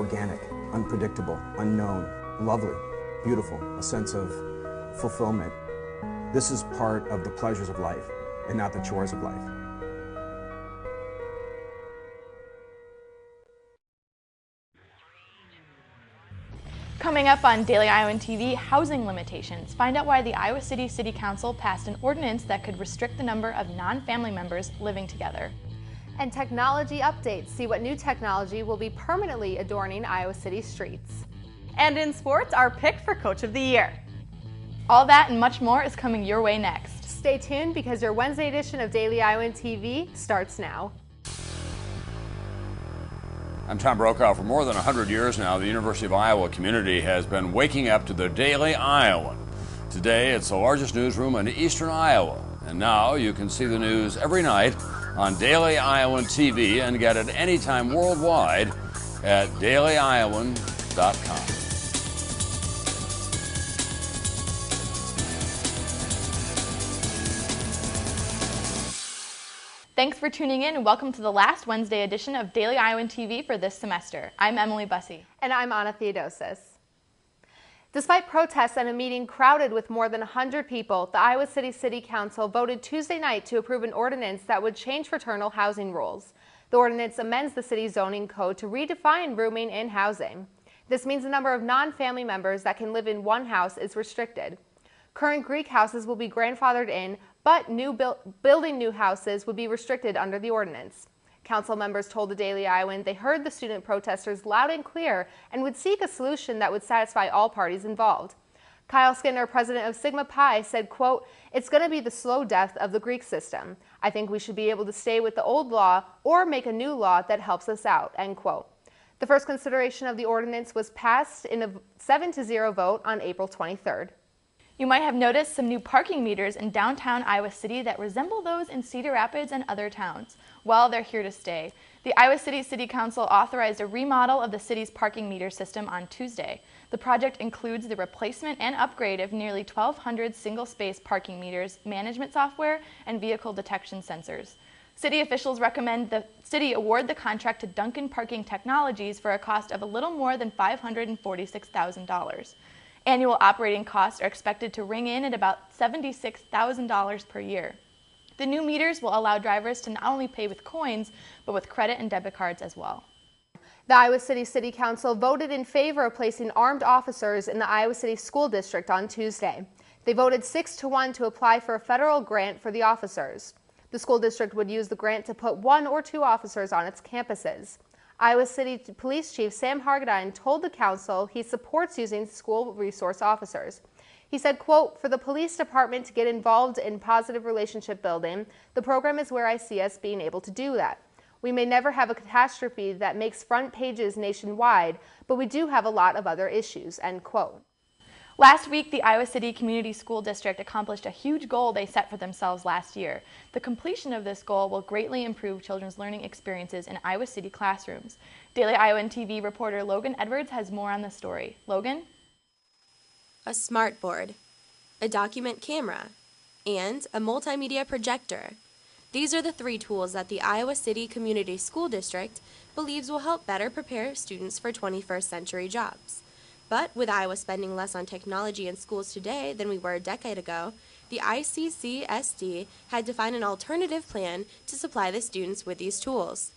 organic, unpredictable, unknown, lovely, beautiful, a sense of fulfillment. This is part of the pleasures of life and not the chores of life. Coming up on Daily Iowan TV, housing limitations. Find out why the Iowa City City Council passed an ordinance that could restrict the number of non-family members living together. And technology updates. See what new technology will be permanently adorning Iowa City streets. And in sports, our pick for Coach of the Year. All that and much more is coming your way next. Stay tuned because your Wednesday edition of Daily Iowan TV starts now. I'm Tom Brokaw. For more than 100 years now, the University of Iowa community has been waking up to the Daily Iowan. Today, it's the largest newsroom in eastern Iowa. And now you can see the news every night on Daily Iowan TV and get it anytime worldwide at dailyiowan.com. Thanks for tuning in and welcome to the last Wednesday edition of Daily Iowan TV for this semester. I'm Emily Bussey. And I'm Anna Theodosis. Despite protests and a meeting crowded with more than 100 people, the Iowa City City Council voted Tuesday night to approve an ordinance that would change fraternal housing rules. The ordinance amends the city's zoning code to redefine rooming in housing. This means the number of non-family members that can live in one house is restricted. Current Greek houses will be grandfathered in, but building new houses would be restricted under the ordinance. Council members told the Daily Iowan they heard the student protesters loud and clear and would seek a solution that would satisfy all parties involved. Kyle Skinner, president of Sigma Pi, said, quote, "It's going to be the slow death of the Greek system. I think we should be able to stay with the old law or make a new law that helps us out," end quote. The first consideration of the ordinance was passed in a 7-0 vote on April 23rd. You might have noticed some new parking meters in downtown Iowa City that resemble those in Cedar Rapids and other towns. Well, they're here to stay. The Iowa City City Council authorized a remodel of the city's parking meter system on Tuesday. The project includes the replacement and upgrade of nearly 1,200 single-space parking meters, management software, and vehicle detection sensors. City officials recommend the city award the contract to Duncan Parking Technologies for a cost of a little more than $546,000. Annual operating costs are expected to ring in at about $76,000 per year. The new meters will allow drivers to not only pay with coins, but with credit and debit cards as well. The Iowa City City Council voted in favor of placing armed officers in the Iowa City School District on Tuesday. They voted 6-1 to apply for a federal grant for the officers. The school district would use the grant to put 1 or 2 officers on its campuses. Iowa City Police Chief Sam Hargadine told the council he supports using school resource officers. He said, quote, "For the police department to get involved in positive relationship building, the program is where I see us being able to do that. We may never have a catastrophe that makes front pages nationwide, but we do have a lot of other issues," end quote. Last week, the Iowa City Community School District accomplished a huge goal they set for themselves last year. The completion of this goal will greatly improve children's learning experiences in Iowa City classrooms. Daily Iowan TV reporter Logan Edwards has more on the story. Logan? A smartboard, a document camera, and a multimedia projector. These are the 3 tools that the Iowa City Community School District believes will help better prepare students for 21st century jobs. But with Iowa spending less on technology in schools today than we were a decade ago, the ICCSD had to find an alternative plan to supply the students with these tools.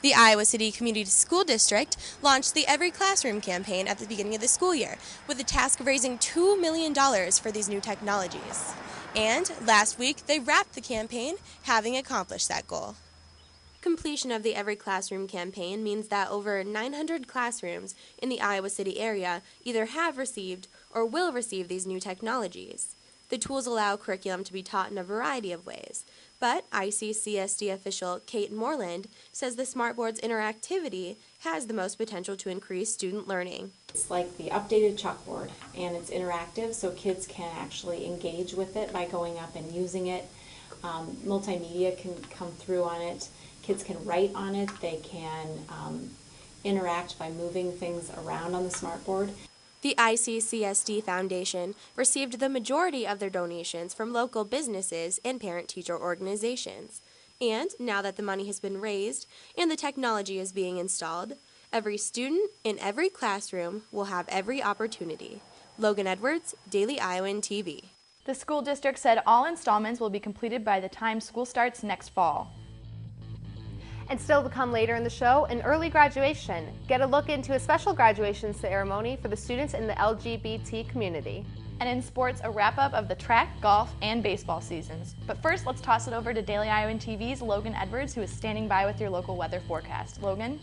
The Iowa City Community School District launched the Every Classroom campaign at the beginning of the school year with the task of raising $2 million for these new technologies. And last week, they wrapped the campaign, having accomplished that goal. Completion of the Every Classroom campaign means that over 900 classrooms in the Iowa City area either have received or will receive these new technologies. The tools allow curriculum to be taught in a variety of ways, but ICCSD official Kate Moreland says the smartboard's interactivity has the most potential to increase student learning. It's like the updated chalkboard, and it's interactive, so kids can actually engage with it by going up and using it. Multimedia can come through on it. Kids can write on it. They can interact by moving things around on the smartboard. The ICCSD Foundation received the majority of their donations from local businesses and parent-teacher organizations. And now that the money has been raised and the technology is being installed, Every student in every classroom will have every opportunity. Logan Edwards, Daily Iowan TV. The school district said all installments will be completed by the time school starts next fall. And still to come later in the show, an early graduation. Get a look into a special graduation ceremony for the students in the LGBT community. And in sports, a wrap-up of the track, golf, and baseball seasons. But first, let's toss it over to Daily Iowan TV's Logan Edwards, who is standing by with your local weather forecast. Logan?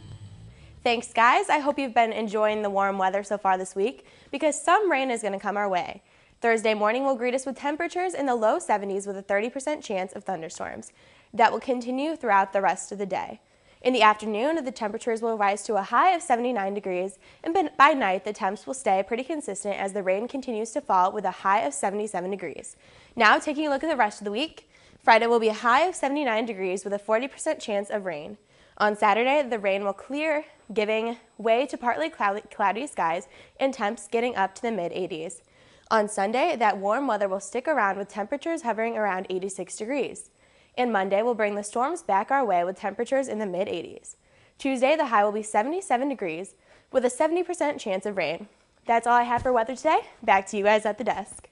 Thanks, guys. I hope you've been enjoying the warm weather so far this week, because some rain is going to come our way. Thursday morning will greet us with temperatures in the low 70s with a 30% chance of thunderstorms. That will continue throughout the rest of the day. In the afternoon, the temperatures will rise to a high of 79 degrees, and by night, the temps will stay pretty consistent as the rain continues to fall with a high of 77 degrees. Now, taking a look at the rest of the week, Friday will be a high of 79 degrees with a 40% chance of rain. On Saturday, the rain will clear, giving way to partly cloudy skies and temps getting up to the mid-80s. On Sunday, that warm weather will stick around with temperatures hovering around 86 degrees. And Monday will bring the storms back our way with temperatures in the mid-80s. Tuesday, the high will be 77 degrees with a 70% chance of rain. That's all I have for weather today. Back to you guys at the desk.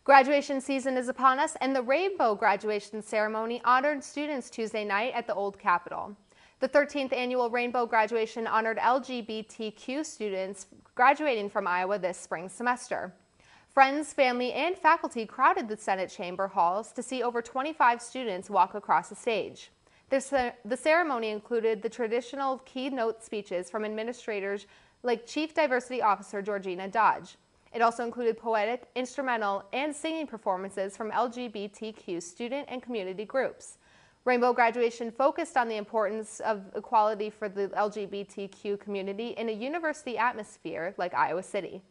Graduation season is upon us, and the Rainbow Graduation Ceremony honored students Tuesday night at the Old Capitol. The 13th annual Rainbow Graduation honored LGBTQ students graduating from Iowa this spring semester. Friends, family, and faculty crowded the Senate chamber halls to see over 25 students walk across the stage. The ceremony included the traditional keynote speeches from administrators like Chief Diversity Officer Georgina Dodge. It also included poetic, instrumental, and singing performances from LGBTQ student and community groups. Rainbow Graduation focused on the importance of equality for the LGBTQ community in a university atmosphere like Iowa City.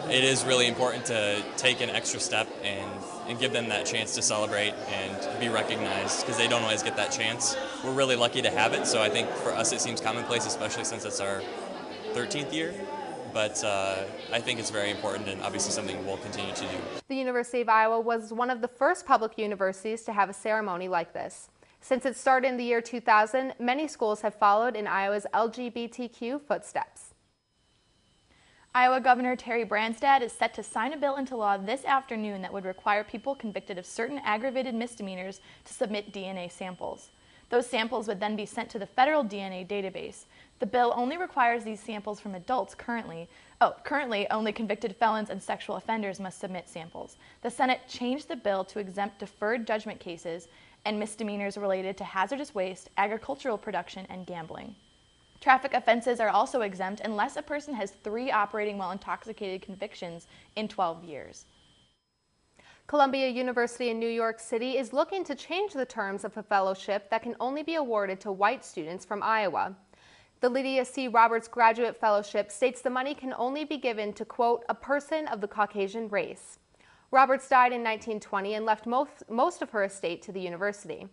It is really important to take an extra step and give them that chance to celebrate and be recognized, because they don't always get that chance. We're really lucky to have it, so I think for us it seems commonplace, especially since it's our 13th year. But I think it's very important and obviously something we'll continue to do. The University of Iowa was one of the first public universities to have a ceremony like this. Since it started in the year 2000, many schools have followed in Iowa's LGBTQ footsteps. Iowa Governor Terry Branstad is set to sign a bill into law this afternoon that would require people convicted of certain aggravated misdemeanors to submit DNA samples. Those samples would then be sent to the federal DNA database. The bill only requires these samples from adults currently. Currently, only convicted felons and sexual offenders must submit samples. The Senate changed the bill to exempt deferred judgment cases and misdemeanors related to hazardous waste, agricultural production, and gambling. Traffic offenses are also exempt unless a person has 3 operating while intoxicated convictions in 12 years. Columbia University in New York City is looking to change the terms of a fellowship that can only be awarded to white students from Iowa. The Lydia C. Roberts Graduate Fellowship states the money can only be given to, quote, a person of the Caucasian race. Roberts died in 1920 and left most of her estate to the university.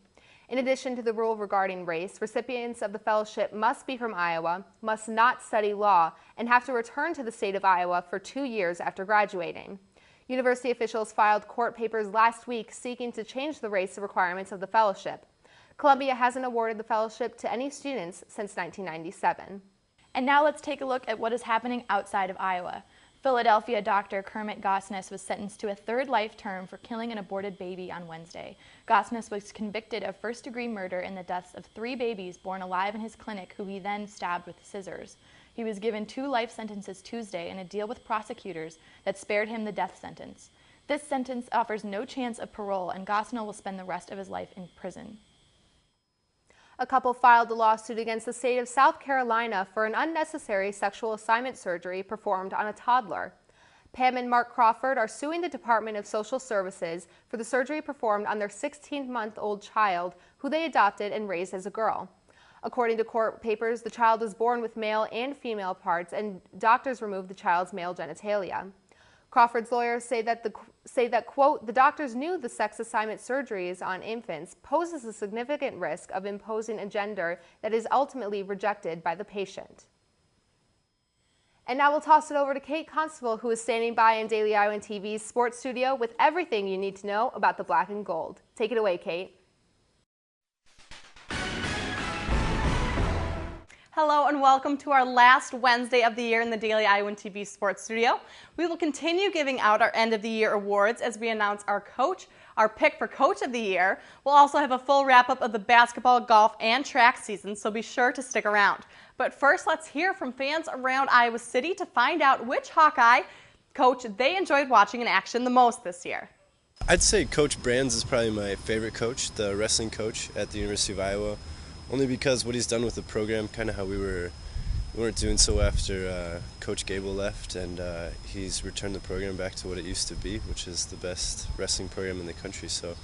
In addition to the rule regarding race, recipients of the fellowship must be from Iowa, must not study law, and have to return to the state of Iowa for 2 years after graduating. University officials filed court papers last week seeking to change the race requirements of the fellowship. Columbia hasn't awarded the fellowship to any students since 1997. And now let's take a look at what is happening outside of Iowa. Philadelphia doctor Kermit Gosness was sentenced to a 3rd life term for killing an aborted baby on Wednesday. Gosness was convicted of first-degree murder in the deaths of 3 babies born alive in his clinic who he then stabbed with scissors. He was given 2 life sentences Tuesday in a deal with prosecutors that spared him the death sentence. This sentence offers no chance of parole, and Gosnell will spend the rest of his life in prison. A couple filed a lawsuit against the state of South Carolina for an unnecessary sexual assignment surgery performed on a toddler. Pam and Mark Crawford are suing the Department of Social Services for the surgery performed on their 16-month-old child, who they adopted and raised as a girl. According to court papers, the child was born with male and female parts, and doctors removed the child's male genitalia. Crawford's lawyers say that, quote, the doctors knew the sex assignment surgeries on infants poses a significant risk of imposing a gender that is ultimately rejected by the patient. And now we'll toss it over to Kate Constable, who is standing by in Daily Iowan TV's sports studio with everything you need to know about the black and gold. Take it away, Kate. Hello and welcome to our last Wednesday of the year in the Daily Iowan TV Sports Studio. We will continue giving out our end of the year awards as we announce our pick for Coach of the Year. We'll also have a full wrap up of the basketball, golf, and track season, so be sure to stick around. But first, let's hear from fans around Iowa City to find out which Hawkeye coach they enjoyed watching in action the most this year. I'd say Coach Brands is probably my favorite coach, the wrestling coach at the University of Iowa. Only because what he's done with the program, kind of how we weren't doing so after Coach Gable left, and he's returned the program back to what it used to be, which is the best wrestling program in the country. So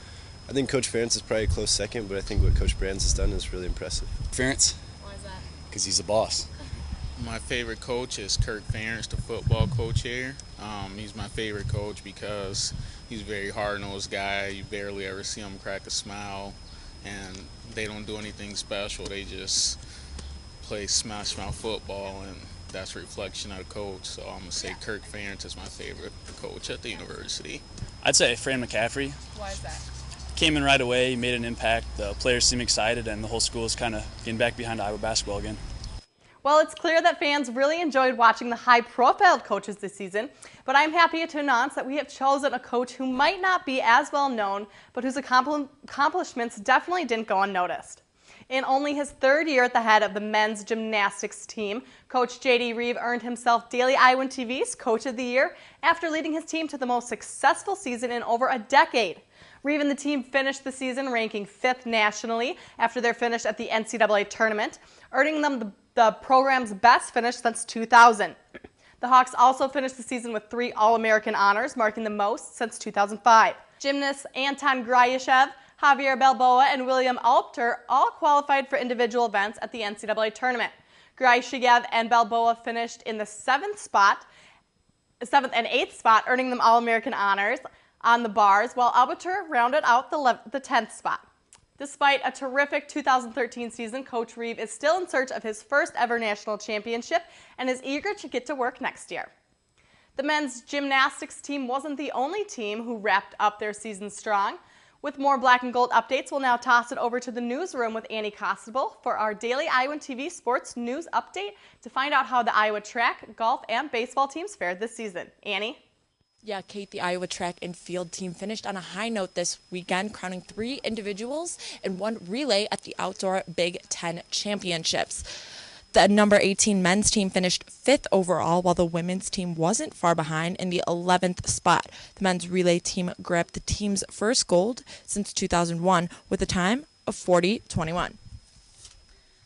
I think Coach Ferentz is probably a close second, but I think what Coach Brands has done is really impressive. Ferentz. Why is that? Because he's a boss. My favorite coach is Kirk Ferentz, the football coach here. He's my favorite coach because he's a very hard-nosed guy. You barely ever see him crack a smile, and they don't do anything special. They just play smash mouth football, and that's a reflection of the coach. So I'm going to say Kirk Ferentz is my favorite coach at the university. I'd say Fran McCaffrey. Why is that? Came in right away, made an impact. The players seem excited, and the whole school is kind of getting back behind Iowa basketball again. Well, it's clear that fans really enjoyed watching the high-profile coaches this season, but I'm happy to announce that we have chosen a coach who might not be as well known, but whose accomplishments definitely didn't go unnoticed. In only his third year at the head of the men's gymnastics team, Coach J.D. Reeve earned himself Daily Iowan TV's Coach of the Year after leading his team to the most successful season in over a decade. Reeve and the team finished the season ranking 5th nationally after their finish at the NCAA tournament, earning them the program's best finish since 2000. The Hawks also finished the season with 3 All-American honors, marking the most since 2005. Gymnasts Anton Grayashev, Javier Balboa, and William Alpter all qualified for individual events at the NCAA tournament. Grayashev and Balboa finished in the 7th and 8th spot, earning them All-American honors on the bars, while Alpter rounded out the 10th spot. Despite a terrific 2013 season, Coach Reeve is still in search of his first ever national championship and is eager to get to work next year. The men's gymnastics team wasn't the only team who wrapped up their season strong. With more black and gold updates, we'll now toss it over to the newsroom with Annie Costable for our daily Iowan TV sports news update to find out how the Iowa track, golf, and baseball teams fared this season. Annie? Yeah, Kate, the Iowa track and field team finished on a high note this weekend, crowning 3 individuals and 1 relay at the Outdoor Big Ten Championships. The number 18 men's team finished 5th overall, while the women's team wasn't far behind in the 11th spot. The men's relay team grabbed the team's first gold since 2001 with a time of 40:21.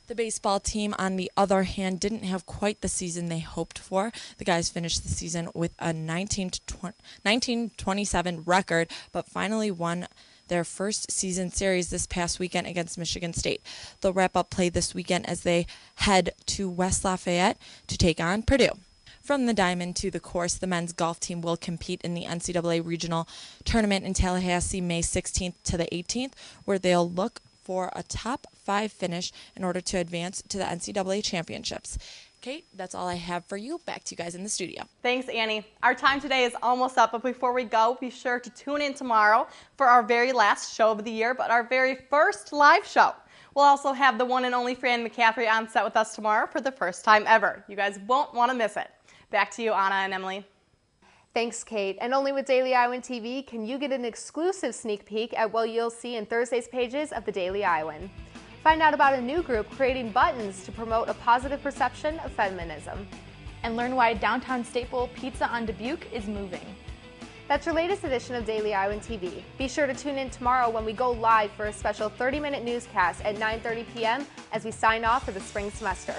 The baseball team, on the other hand, didn't have quite the season they hoped for. The guys finished the season with a 19-27 record, but finally won their first season series this past weekend against Michigan State. They'll wrap up play this weekend as they head to West Lafayette to take on Purdue. From the diamond to the course, the men's golf team will compete in the NCAA Regional Tournament in Tallahassee May 16th to the 18th, where they'll look for a top 5 finish in order to advance to the NCAA championships. Kate, that's all I have for you. Back to you guys in the studio. Thanks, Annie. Our time today is almost up, but before we go, be sure to tune in tomorrow for our very last show of the year, but our very first live show. We'll also have the one and only Fran McCaffrey on set with us tomorrow for the first time ever. You guys won't want to miss it. Back to you, Anna and Emily. Thanks, Kate. And only with Daily Iowan TV can you get an exclusive sneak peek at what you'll see in Thursday's pages of the Daily Iowan. Find out about a new group creating buttons to promote a positive perception of feminism. And learn why downtown staple Pizza on Dubuque is moving. That's your latest edition of Daily Iowan TV. Be sure to tune in tomorrow when we go live for a special 30-minute newscast at 9:30 p.m. as we sign off for the spring semester.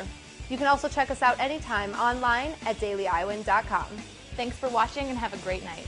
You can also check us out anytime online at dailyiowan.com. Thanks for watching and have a great night.